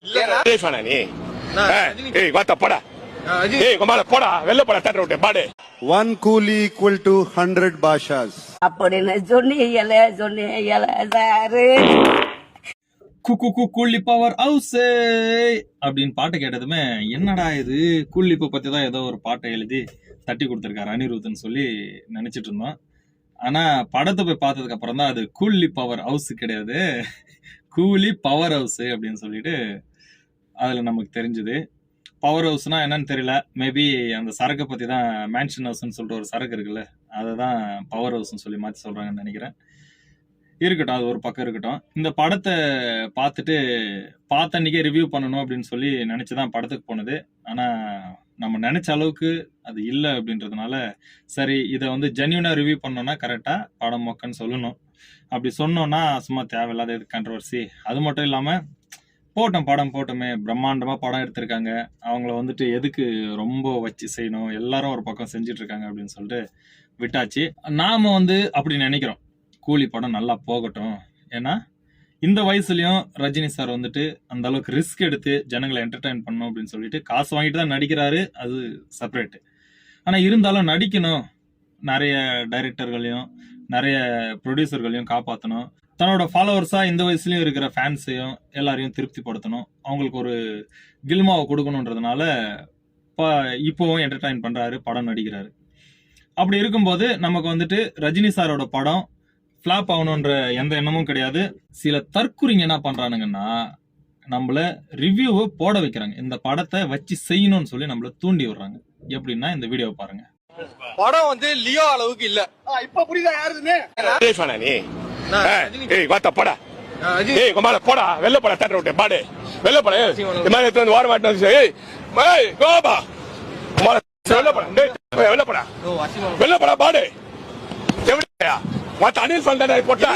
One coolie equal to 100 bashas. அப்படின்னு சொன்னீங்களே கூலி பவர் ஹவுஸ் அப்படின்னு பாட்டு கேட்டதுமே என்னடா இது கூலிப்ப பத்தி தான் ஏதோ ஒரு பாட்டை எழுதி தட்டி கொடுத்துருக்காரு அனிருத்னு சொல்லி நினைச்சிட்டு இருந்தோம். ஆனா படத்தை போய் பார்த்ததுக்கு அப்புறம் தான் அது கூலி பவர் ஹவுஸ் கிடையாது, கூலி பவர் ஹவுஸ் அப்படின்னு சொல்லிட்டு அதுல நமக்கு தெரிஞ்சது. பவர் ஹவுஸ்னா என்னன்னு தெரியல, மேபி அந்த சரக்கை பத்தி தான் மேன்ஷன் ஹவுஸ்ன்னு சொல்லிட்டு ஒரு சரக்கு இருக்குல்ல, அதை தான் பவர் ஹவுஸ்ன்னு சொல்லி மாற்றி சொல்றாங்கன்னு நினைக்கிறேன். இருக்கட்டும், அது ஒரு பக்கம் இருக்கட்டும். இந்த படத்தை பார்த்த அன்னைக்கே ரிவ்யூ பண்ணணும் அப்படின்னு சொல்லி நினைச்சுதான் படத்துக்கு போனது. ஆனா நம்ம நினைச்ச அளவுக்கு அது இல்லை அப்படின்றதுனால சரி இதை வந்து ஜென்யூனா ரிவ்யூ பண்ணோம்னா கரெக்டா படம் மொக்கன்னு சொல்லணும். அப்படி சொன்னோம்னா சும்மா தேவையில்லாத இது கண்ட்ரோவர்சி. அது மட்டும் இல்லாம படம் போட்டோமே, பிரம்மாண்டமா படம் எடுத்திருக்காங்க, அவங்கள வந்துட்டு எதுக்கு ரொம்ப வச்சு செய்யணும், எல்லாரும் ஒரு பக்கம் செஞ்சுட்டு இருக்காங்க அப்படின்னு சொல்லிட்டு விட்டாச்சு. நாம அப்படி நினைக்கிறோம், கூலி படம் நல்லா போகட்டும். ஏன்னா இந்த வயசுலயும் ரஜினி சார் அந்த அளவுக்கு ரிஸ்க் எடுத்து ஜனங்களை என்டர்டைன் பண்ணணும் அப்படின்னு சொல்லிட்டு காசு வாங்கிட்டு தான் நடிக்கிறாரு, அது செப்பரேட். ஆனா இருந்தாலும் நடிக்கணும், நிறைய டைரக்டர்களையும் நிறைய ப்ரொடியூசர்களையும் காப்பாற்றணும், தன்னோட ஃபாலோவர்ஸா இந்த வயசுலயும் இருக்கிற ஃபேன்ஸையும் எல்லாரையும் திருப்திப்படுத்தணும், அவங்களுக்கு ஒரு கில்மாவை கொடுக்கணுன்றதுனால இப்போவும் என்டர்டைன் பண்றாரு, படம் நடிக்கிறாரு. அப்படி இருக்கும்போது நமக்கு ரஜினி சாரோட படம் ஃபிளாப் ஆகணுன்ற எந்த எண்ணமும் கிடையாது. சில தற்குறிங்க என்ன பண்றானுங்கன்னா நம்மள ரிவ்யூவை போட வைக்கிறாங்க, இந்த படத்தை வச்சு செய்யணும்னு சொல்லி நம்மள தூண்டி விடுறாங்க. எப்படின்னா இந்த வீடியோ பாருங்க. படம் லியோ அளவுக்கு இல்ல. இப்ப புரியுதா யாருன்னு? போடா வெள்ள போடா தேட்டர் விட்டு பாடு வெள்ள போட இந்த மாதிரி எடுத்து வார மாட்டேன் வெள்ள போடா பாடு. அனில் ஃபார்ம் தானே பொட்டா,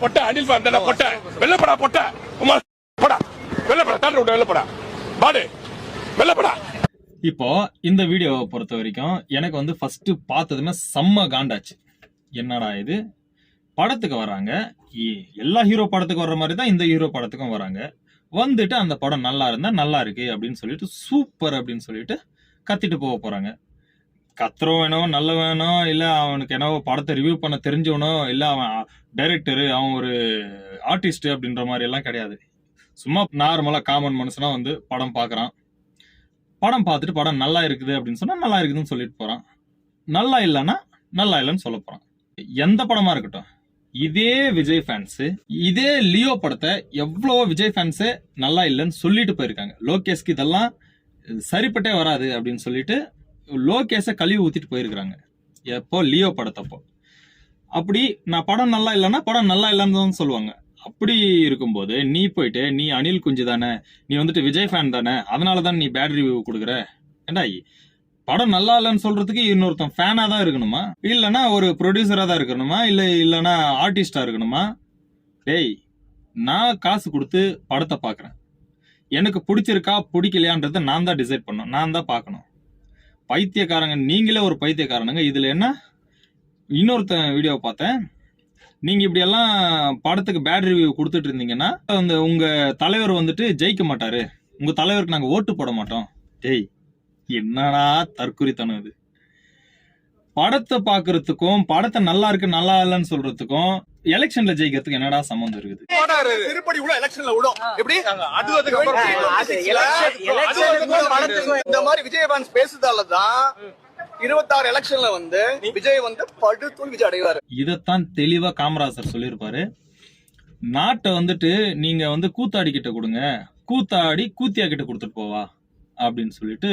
பொட்டா அனில் ஃபார்ம் தானே பொட்டா, வெள்ள போடா பொட்டா போடா வெள்ள போடா தேட்டர் விட்டு வெள்ள போடா பாடு வெள்ள போடா. இப்போ இந்த வீடியோவை பொறுத்த வரைக்கும் எனக்கு ஃபர்ஸ்ட் பார்த்ததுமே செம்ம காண்டாச்சு. என்னடா இது, படத்துக்கு வராங்க, எல்லா ஹீரோ படத்துக்கு வர்ற மாதிரி தான் இந்த ஹீரோ படத்துக்கும் வராங்க, அந்த படம் நல்லா இருந்தா நல்லா இருக்கு அப்படின்னு சொல்லிட்டு சூப்பர் அப்படின்னு சொல்லிட்டு கத்திட்டு போறாங்க. கத்துறோம் வேணும், நல்ல வேணும், இல்ல அவனுக்கு என்ன படத்தை ரிவ்யூ பண்ண தெரிஞ்சவனோ, இல்ல அவன் டைரக்டரு, அவன் ஒரு ஆர்டிஸ்ட் அப்படின்ற மாதிரி எல்லாம் கிடையாது. சும்மா நார்மலா காமன் மனுஷனா படம் பாக்குறான், படம் பார்த்துட்டு படம் நல்லா இருக்குது அப்படின்னு சொன்னா நல்லா இருக்குதுன்னு சொல்லிட்டு போறான், நல்லா இல்லைன்னா நல்லா இல்லைன்னு சொல்ல போறான். எந்த படமா இருக்கட்டும், இதே விஜய் ஃபேன்ஸ் இதே லியோ படத்தை எவ்வளவோ விஜய் ஃபேன்ஸே நல்லா இல்லைன்னு சொல்லிட்டு போயிருக்காங்க. லோகேஷ்க்கு இதெல்லாம் சரிப்பட்டே வராது அப்படின்னு சொல்லிட்டு லோகேஷை கழுவி ஊத்திட்டு போயிருக்கிறாங்க எப்போ லியோ படத்தப்போ. அப்படி நான் படம் நல்லா இல்லைன்னா படம் நல்லா இல்லைன்னு தான் சொல்லுவாங்க. அப்படி இருக்கும்போது நீ போயிட்டு நீ அனில் குஞ்சு தானே, நீ விஜய் ஃபேன் தானே, அதனாலதான் நீ பேட் ரிவ்யூ கொடுக்குற. ஏண்டா படம் நல்லா இல்லைன்னு சொல்றதுக்கு இன்னொருத்தன் ஃபேனா தான் இருக்கணுமா, இல்லைன்னா ஒரு ப்ரொடியூசரா தான் இருக்கணுமா, இல்லைன்னா ஆர்டிஸ்டா இருக்கணுமா? டேய், நான் காசு கொடுத்து படத்தை பாக்குறேன், எனக்கு பிடிச்சிருக்கா பிடிக்கலையான்றத நான் தான் டிசைட் பண்ணணும், நான் தான் பார்க்கணும். பைத்தியக்காரங்க நீங்களே ஒரு பைத்தியக்காரனுங்க. இதுல என்ன, இன்னொருத்தன் வீடியோ பார்த்தேன், நீங்க இப்படி எல்லாம் படத்துக்கு பேட் ரிவ்யூ கொடுத்துட்டு இருந்தீங்கன்னா உங்க தலைவர் ஜெயிக்க மாட்டாரு, உங்க தலைவருக்கு நாங்க ஓட்டு போட மாட்டோம். டேய், என்னடா தற்குறித்தனம் இது? படத்தை பாக்குறதுக்கும் படத்தை நல்லா இருக்கு நல்லா இல்லைன்னு சொல்றதுக்கும் எலெக்ஷன்ல ஜெயிக்கிறதுக்கு என்னடா சம்பந்தம் இருக்குது? திருப்பதி உள்ள எலெக்ஷன்ல விடும் எப்படி? இந்த மாதிரி விஜய் ஃபேன்ஸ் பேசுதாலதான் 26 எலெக்ஷன்ல விஜய் படுதோல்வி விஜய் அடைவாரு. இதத்தான் தெளிவா காமராஜர் சொல்லியிருப்பாரு, நாட்டை நீங்க கூத்தாடி கிட்ட கொடுங்க, கூத்தாடி கூத்தியா கிட்ட கொடுத்துட்டு போவா அப்படின்னு சொல்லிட்டு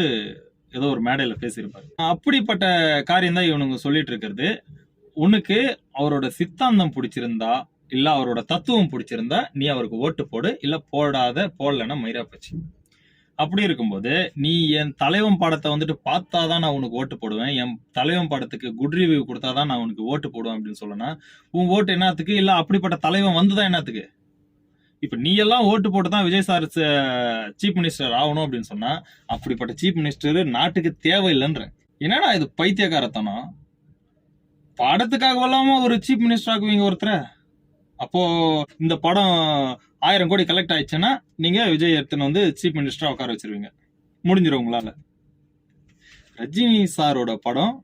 ஏதோ ஒரு மேடையில பேசியிருப்பாரு. அப்படிப்பட்ட காரியம் தான் இவனுங்க சொல்லிட்டு இருக்கிறது. உனக்கு அவரோட சித்தாந்தம் பிடிச்சிருந்தா இல்ல அவரோட தத்துவம் பிடிச்சிருந்தா நீ அவருக்கு ஓட்டு போடு, இல்ல போடலன்னா மயிரா போச்சு. அப்படி இருக்கும்போது நீ என் தலைவன் படத்தை பார்த்தாதான் நான் உனக்கு ஓட்டு போடுவேன், என் தலைவன் படத்துக்கு குட் ரிவ்யூ கொடுத்தாதான் நான் உனக்கு ஓட்டு போடுவேன் அப்படின்னு சொல்லனா உன் ஓட்டு என்னத்துக்கு? இல்ல அப்படிப்பட்ட தலைவன் வந்துதான் என்னத்துக்கு? இப்ப நீ எல்லாம் ஓட்டு போட்டுதான் விஜய் சார் சீஃப் மினிஸ்டர் ஆகணும் அப்படின்னு சொன்னா அப்படிப்பட்ட சீஃப் மினிஸ்டர் நாட்டுக்கு தேவையில்லைன்ற. என்னடா இது பைத்தியக்காரத்தனம்? படத்துக்காக இல்லாம ஒரு சீஃப் மினிஸ்டர் ஆகுவீங்க ஒருத்தர. அப்போ இந்த படம் 1000 கோடி கலெக்ட் ஆயிடுச்சுன்னா நீங்க விஜய் எடுத்துன்னு வந்து சீஃப் மினிஸ்டரா உட்கார வச்சிருவீங்க, முடிஞ்சிடும் உங்களால. ரஜினி சாரோட படம்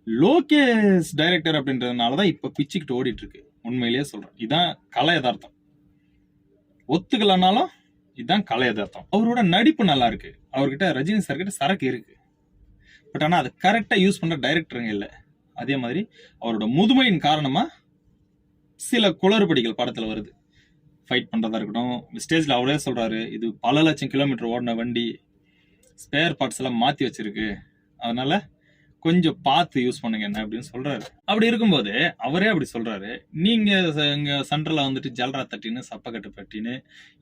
லோகேஷ் டைரக்டர் அப்படின்றதுனாலதான் இப்ப பிச்சுக்கிட்டு ஓடிட்டு இருக்கு. உண்மையிலேயே சொல்றேன், இதான் கலை யதார்த்தம். ஒத்துக்கலனாலும் இதுதான் கலை யதார்த்தம். அவரோட நடிப்பு நல்லா இருக்கு, அவர்கிட்ட ரஜினி சார் கிட்ட சரக்கு இருக்கு. பட் ஆனா அதை கரெக்டா யூஸ் பண்ற டைரக்டருங்க இல்ல. அதே மாதிரி அவரோட முதுமையின் காரணமா சில குளறுபடிகள் படத்துல வருது. ஃபைட் பண்றதா இருக்கட்டும், ஸ்டேஜ்ல அவரே சொல்றாரு, இது பல லட்சம் கிலோமீட்டர் ஓடின வண்டி, ஸ்பேர் பார்ட்ஸ் எல்லாம் மாத்தி வச்சிருக்கு, அதனால கொஞ்சம் பார்த்து யூஸ் பண்ணுங்க என்ன அப்படின்னு சொல்றாரு. அப்படி இருக்கும்போது அவரே அப்படி சொல்றாரு, நீங்க இங்க சென்டர்ல வந்துட்டு ஜல்ரா தட்டின்னு சப்பக்கட்டு பட்டின்னு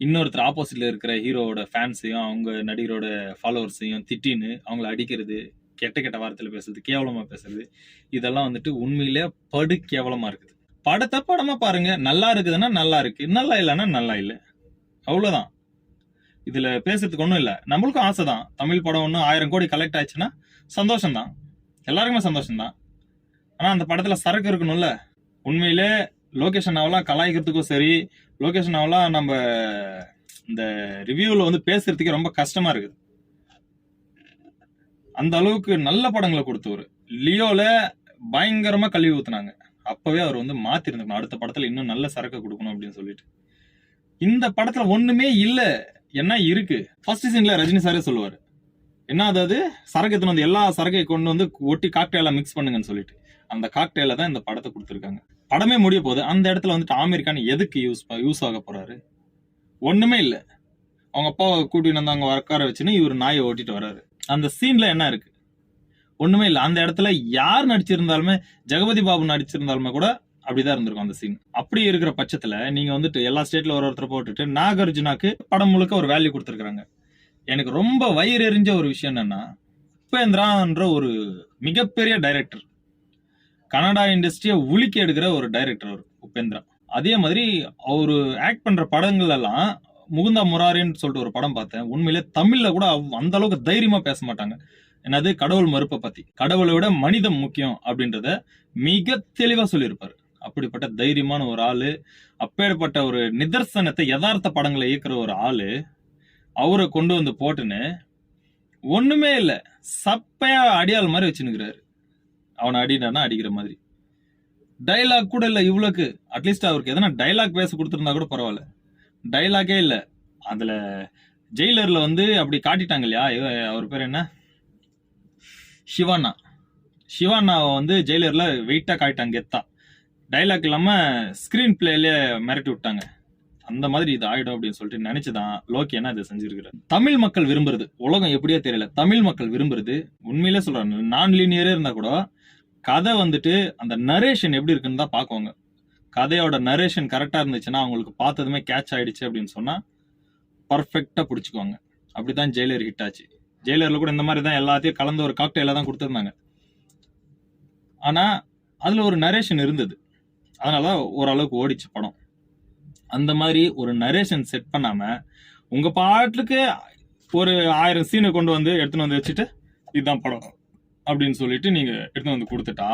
இன்னொருத்தர் ஆப்போசிட்ல இருக்கிற ஹீரோவோட ஃபேன்ஸையும் அவங்க நடிகரோட ஃபாலோவர்ஸையும் திட்டின்னு அவங்கள அடிக்கிறது, கெட்ட கெட்ட வார்த்தையில பேசுறது, கேவலமா பேசுறது, இதெல்லாம் வந்துட்டு உண்மையிலே படு கேவலமா இருக்குது. படத்தை படமா பாருங்க, நல்லா இருக்குதுன்னா நல்லா இருக்கு, நல்லா இல்லைன்னா நல்லா இல்லை, அவ்வளவுதான். இதுல பேசுறதுக்கு ஒண்ணும் இல்ல. நம்மளுக்கும் ஆசை தான், தமிழ் படம் ஒன்னும் 1000 கோடி கலெக்ட் ஆயிடுச்சுன்னா சந்தோஷம் தான், எல்லாருக்குமே சந்தோஷம் தான். ஆனா அந்த படத்துல சரக்கு இருக்கணும்ல. உண்மையிலே லோகேஷ் அண்ணாவெல்லாம் கலாய்க்கிறதுக்கும் சரி, லோகேஷ் அண்ணாவெல்லாம் நம்ம இந்த ரிவ்யூல வந்து பேசுறதுக்கே ரொம்ப கஷ்டமா இருக்குது. அந்த அளவுக்கு நல்ல படங்களை கொடுத்தவர். லியோல பயங்கரமா கழுவி ஊத்துனாங்க. அப்பவே அவர் வந்து மாத்தி இருந்திருக்கணும், அடுத்த படத்துல இன்னும் நல்ல சரக்கு கொடுக்கணும் அப்படின்னு சொல்லிட்டு. இந்த படத்துல ஒண்ணுமே இல்ல, என்ன இருக்கு? ஃபர்ஸ்ட் சீன்ல ரஜினி சாரே சொல்லுவாரு, என்ன அதாவது சரக்கு எடுத்துன்னு வந்து எல்லா சரக்கையும் கொண்டு வந்து ஒட்டி காக்டெயிலா மிக்ஸ் பண்ணுங்கன்னு சொல்லிட்டு, அந்த காக்டெயில தான் இந்த படத்தை கொடுத்துருக்காங்க. படமே முடிய போகுது, அந்த இடத்துல வந்துட்டு ஆமீர் கான் எதுக்கு யூஸ் ஆக போறாரு? ஒண்ணுமே இல்ல. அவங்க அப்பாவை கூட்டிட்டு வந்து அங்க உட்கார வச்சுன்னு இவர் நாயை ஓட்டிட்டு வர்றாரு. அந்த சீன்ல என்ன இருக்கு? ஒண்ணுமே இல்ல. அந்த இடத்துல யார் நடிச்சிருந்தாலுமே, ஜெகபதி பாபு நடிச்சிருந்தாலுமே கூட அப்படிதான் இருந்திருக்கும் அந்த சீன். அப்படி இருக்கிற பட்சத்துல நீங்க வந்துட்டு எல்லா ஸ்டேட்ல ஒருத்தர் போட்டுட்டு நாகார்ஜுனாக்கு படம் முழுக்க ஒரு வேல்யூ கொடுத்துருக்காங்க. எனக்கு ரொம்ப வயிறு எரிஞ்ச ஒரு விஷயம் என்னன்னா, உபேந்திரான்ற ஒரு மிகப்பெரிய டைரக்டர், கன்னடா இண்டஸ்ட்ரியை உலுக்கி எடுக்கிற ஒரு டைரக்டர் அவர் உபேந்திரா. அதே மாதிரி அவரு ஆக்ட் பண்ற படங்கள் எல்லாம், முகுந்தா முராரின்னு சொல்லிட்டு ஒரு படம் பார்த்தேன், உண்மையிலே தமிழ்ல கூட அந்த அளவுக்கு தைரியமா பேச மாட்டாங்க. என்னது கடவுள் மறுப்பை பத்தி, கடவுளை விட மனிதம் முக்கியம் அப்படின்றத மிக தெளிவா சொல்லியிருப்பாரு. அப்படிப்பட்ட தைரியமான ஒரு ஆளு, அப்பேற்பட்ட ஒரு நிதர்சனத்தை யதார்த்த படங்களை இயக்குற ஒரு ஆளு, அவரை கொண்டு வந்து போட்டுன்னு ஒண்ணுமே இல்ல, சப்பையா அடியாள் மாதிரி வச்சுன்னுக்கிறாரு. அவனை அடினானா அடிக்கிற மாதிரி. டைலாக் கூட இல்ல இவ்வளவுக்கு. அட்லீஸ்ட் அவருக்கு எதனா டைலாக் பேச கொடுத்துருந்தா கூட பரவாயில்ல, டைலாக்கே இல்ல. அதுல ஜெயிலர்ல வந்து அப்படி காட்டிட்டாங்க இல்லையா, அவர் பேர் என்ன, சிவானாவை வந்து ஜெயிலர்ல வெயிட்டா காட்டிட்டாங்க, கெத்தா. டைலாக் இல்லாம ஸ்கிரீன் பிளேல மிரட்டி விட்டாங்க. அந்த மாதிரி இது ஆயிடும் அப்படின்னு சொல்லிட்டு நினைச்சுதான் லோகி என்ன இதை செஞ்சிருக்கிறார். தமிழ் மக்கள் விரும்புறது, உலகம் எப்படியோ தெரியல, தமிழ் மக்கள் விரும்புறது, உண்மையிலே சொல்றாங்க, நான் லீனியரே இருந்தா கூட கதை வந்துட்டு அந்த நரேஷன் எப்படி இருக்குன்னு தான் பாக்குவாங்க. கதையோட நரேஷன் கரெக்டா இருந்துச்சுன்னா அவங்களுக்கு பார்த்ததுமே கேட்ச் ஆயிடுச்சு அப்படின்னு சொன்னா பர்ஃபெக்டா பிடிச்சுக்குவாங்க. அப்படித்தான் ஜெயிலர் ஹிட் ஆச்சு. ஜெயிலர்ல கூட இந்த மாதிரி தான் எல்லாத்தையும் கலந்து ஒரு காக்டெயில தான் கொடுத்துருந்தாங்க. ஆனா அதுல ஒரு நரேஷன் இருந்தது, அதனால ஓரளவுக்கு ஓடிச்சு படம். அந்த மாதிரி ஒரு நரேஷன் செட் பண்ணாம உங்க பாட்டுக்கு ஒரு 1000 சீனை கொண்டு வந்து எடுத்துன்னு வந்து வச்சுட்டு இதுதான் படம் அப்படின்னு சொல்லிட்டு நீங்க எடுத்துன்னு வந்து கொடுத்துட்டா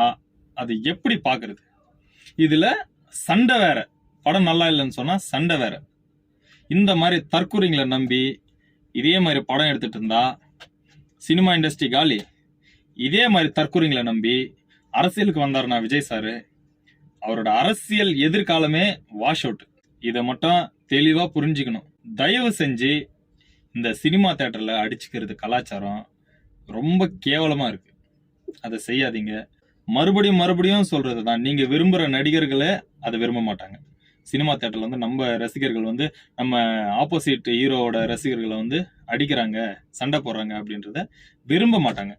அது எப்படி பாக்குறது? இதுல சண்டை வேற, படம் நல்லா இல்லைன்னு சொன்னா சண்டை வேற. இந்த மாதிரி தற்கூரிங்களை நம்பி இதே மாதிரி படம் எடுத்துட்டு இருந்தா சினிமா இண்டஸ்ட்ரி காலி. இதே மாதிரி தற்கூரிங்களை நம்பி அரசியலுக்கு வந்தாருன்னா விஜய் சாரு, அவரோட அரசியல் எதிர்காலமே வாஷ் அவுட். இதை மட்டும் தெளிவா புரிஞ்சுக்கணும். தயவு செஞ்சு இந்த சினிமா தியேட்டர்ல அடிச்சுக்கிறது கலாச்சாரம் ரொம்ப கேவலமா இருக்கு, அதை செய்யாதீங்க. மறுபடியும் சொல்றதுதான், நீங்க விரும்புற நடிகர்களே அதை விரும்ப மாட்டாங்க. சினிமா தியேட்டர்ல வந்து நம்ம ரசிகர்கள் வந்து நம்ம ஆப்போசிட் ஹீரோவோட ரசிகர்களை வந்து அடிக்கிறாங்க, சண்டை போடுறாங்க அப்படின்றத விரும்ப மாட்டாங்க.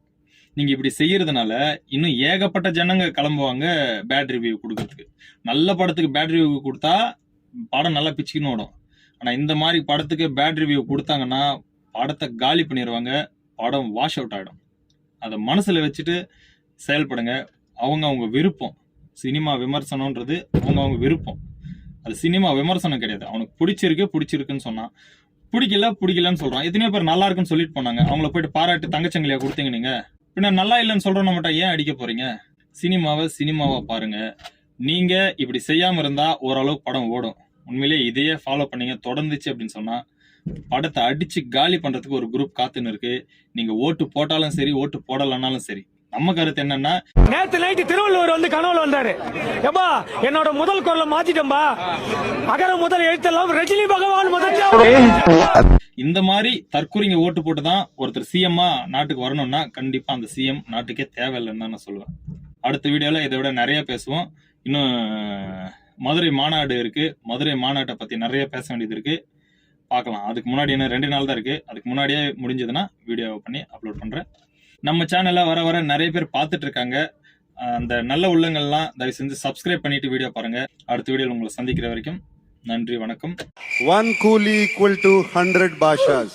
நீங்க இப்படி செய்யறதுனால இன்னும் ஏகப்பட்ட ஜனங்க கிளம்புவாங்க பேட் ரிவ்யூ கொடுக்கறதுக்கு. நல்ல படத்துக்கு பேட் ரிவ்யூ கொடுத்தா படம் நல்லா பிச்சுக்கின்னு ஓடும். ஆனா இந்த மாதிரி படத்துக்கு பேட் ரிவ்யூ கொடுத்தாங்கன்னா படத்தை காலி பண்ணிடுவாங்க, படம் வாஷ் அவுட் ஆயிடும். அதை மனசுல வச்சுட்டு செயல்படுங்க. அவங்க விருப்பம். சினிமா விமர்சனம்ன்றது அவங்க விருப்பம், அது சினிமா விமர்சனம் கிடையாது. அவனுக்கு பிடிச்சிருக்குன்னு சொன்னான், பிடிக்கலன்னு சொல்றான். எத்தனையோ பேர் நல்லா இருக்குன்னு சொல்லிட்டு போனாங்க, அவங்கள போயிட்டு பாராட்டு தங்கச்சங்கிலியா கொடுத்தீங்க நீங்க. பின்ன நல்லா இல்லைன்னு சொல்றோம் மட்டும் ஏன் அடிக்க போறீங்க? சினிமாவா பாருங்க. நீங்க இப்படி செய்யாம இருந்தா ஓரளவுக்கு படம் ஓடும். உண்மையிலேயே இதையே ஃபாலோ பண்ணீங்க தொடர்ந்துச்சு அப்படின்னு சொன்னா படத்தை அடிச்சு காலி பண்றதுக்கு ஒரு குரூப் காத்துன்னு இருக்கு. நீங்க ஓட்டு போட்டாலும் சரி ஓட்டு போடலன்னாலும் சரி. நம்ம கருத்து என்னன்னா, நேத்து நைட்டு திருவள்ளுவர் வந்து கனவுல வந்தாரு. ஏப்பா என்னோட முதல் குரலை மாத்திட்டம்பா, அகர முதல் எழுத்தெல்லாம் ரஜினி பகவான் முதல். இந்த மாதிரி தற்கொலைங்க ஓட்டு போட்டு தான் ஒருத்தர் சிஎம்மா நாட்டுக்கு வரணும்னா கண்டிப்பா அந்த சிஎம் நாட்டுக்கே தேவையில்லைன்னு தான் நான் சொல்லுவேன். அடுத்த வீடியோல இதை விட நிறைய பேசுவோம். இன்னும் மதுரை மாநாடு இருக்கு. மதுரை மாநாட்டை பத்தி நிறைய பேச வேண்டியது இருக்கு. பார்க்கலாம். அதுக்கு முன்னாடி என்ன 2 நாள் தான் இருக்கு. அதுக்கு முன்னாடியே முடிஞ்சதுன்னா வீடியோ பண்ணி அப்லோட் பண்றேன். நம்ம சேனல்ல வர வர நிறைய பேர் பார்த்துட்டு இருக்காங்க. அந்த நல்ல உள்ளங்கள்லாம் தயவு செஞ்சு சப்ஸ்கிரைப் பண்ணிட்டு வீடியோ பாருங்க. அடுத்த வீடியோல உங்களை சந்திக்கிற வரைக்கும் நன்றி, வணக்கம். One coolie equal to 100 bashas.